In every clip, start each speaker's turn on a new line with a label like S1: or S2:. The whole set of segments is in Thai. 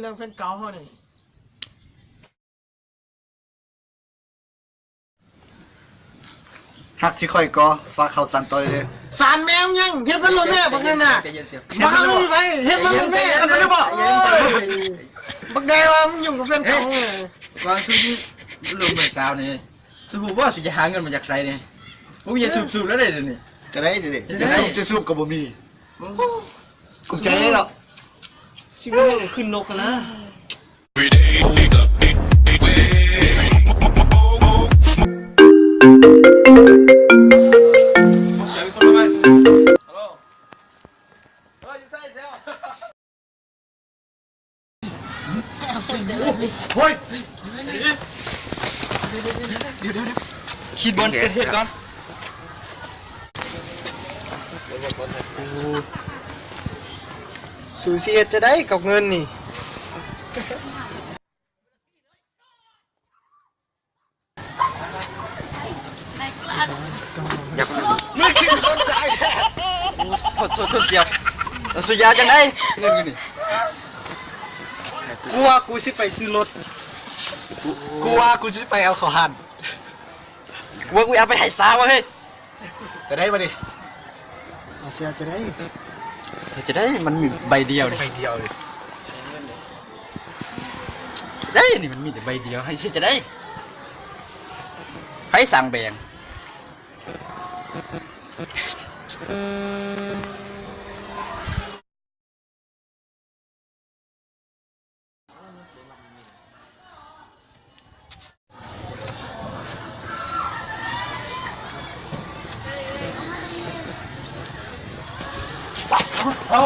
S1: เรื่องแฟนเก่าเขานี่
S2: หักที่ค่อยก็ฝากเขาสั่นต่อเลย
S1: สารแมวยังเฮ็ดมันลงแม่บักนั่นน่ะบ้าไม่ไปเฮ็ดมันลงแม่มันไม่บอกบักแดงว่ามันยุ่งกับแฟนเก่าไง
S3: วางชุดนี้ลงเหมือนสาวนี่สุภาพว่าสุดจะหาเงินมาจากไซนี่ผมจะสูบแล้วเลยเดี๋ยวนี้
S2: จะได้จะสูบกับบ่มีกุมใจได้หรอ
S1: ชีวิตมันขึ้นนกนะ
S2: เฮ้ย
S3: คิดบอลเกิดเหตุก่อน
S1: สูเสียจะได้กับเงินนี่
S3: อยากไม่คิดคนใจโทษเดียวสุยาจังได้เงินอยู่นี่
S1: กูว่ากูสิไปซื้อรถ
S2: กูว่ากูจะไปเอาข้าวหัน
S3: กูว่ากูเอาไปให้สาวเฮ้ย
S2: จะได้ปะดิ
S1: เสียจะได้
S3: มันมีใบเดียวเลย
S2: ไปเดียวเลย
S3: ได้นี่มันมีแต่ใบเดียวให้จะได้ให้สั่งแบ่ง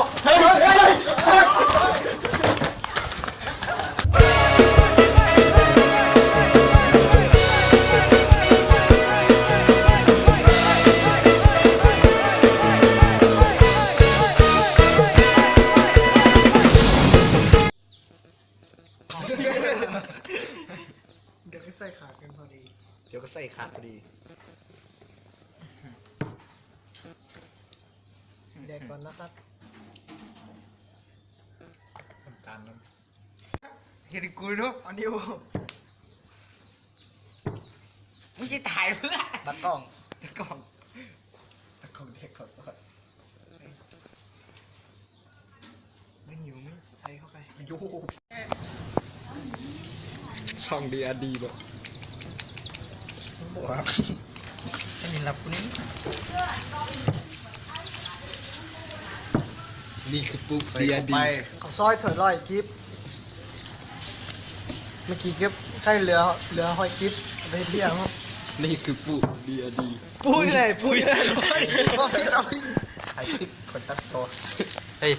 S1: เฮ้ยเดี๋ยวก็ใส่ขาดกันพอดี
S2: เดี๋ยวก็ใส่ขาดพอดี
S1: แดกก่อนนะครับ
S2: น้ำตาลน้ำเห็นกูเนาะอันนี้
S3: มึงจะถ่ายเพื่อ
S2: ตะกล้องเด็กขอสอด
S1: ไม่หิวมั้ยใส่เข้าไป
S2: โย่ช่องดีดีแบบว้าว
S1: ให้มีรับกูนี่
S2: นี่คือปุ๊บดีดี
S1: เขาซอยเถิดร้อยกิฟเมื่อกี้กิฟใช่เรือหอยกิฟไปเที่ยว
S2: นี่คือปุ๊บดีดี
S1: ปุ้ยเลย
S2: ก็ไม่ต้องถ่ายคลิปคนตัดต่อ
S3: เฮ้ย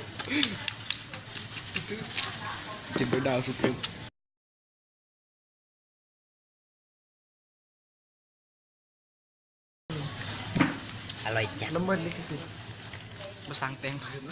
S2: กินด้วยดาวสุด
S3: อร่อยจัด
S1: น้ำมันลิขิต
S3: มาสั่งแตงเพิ่ม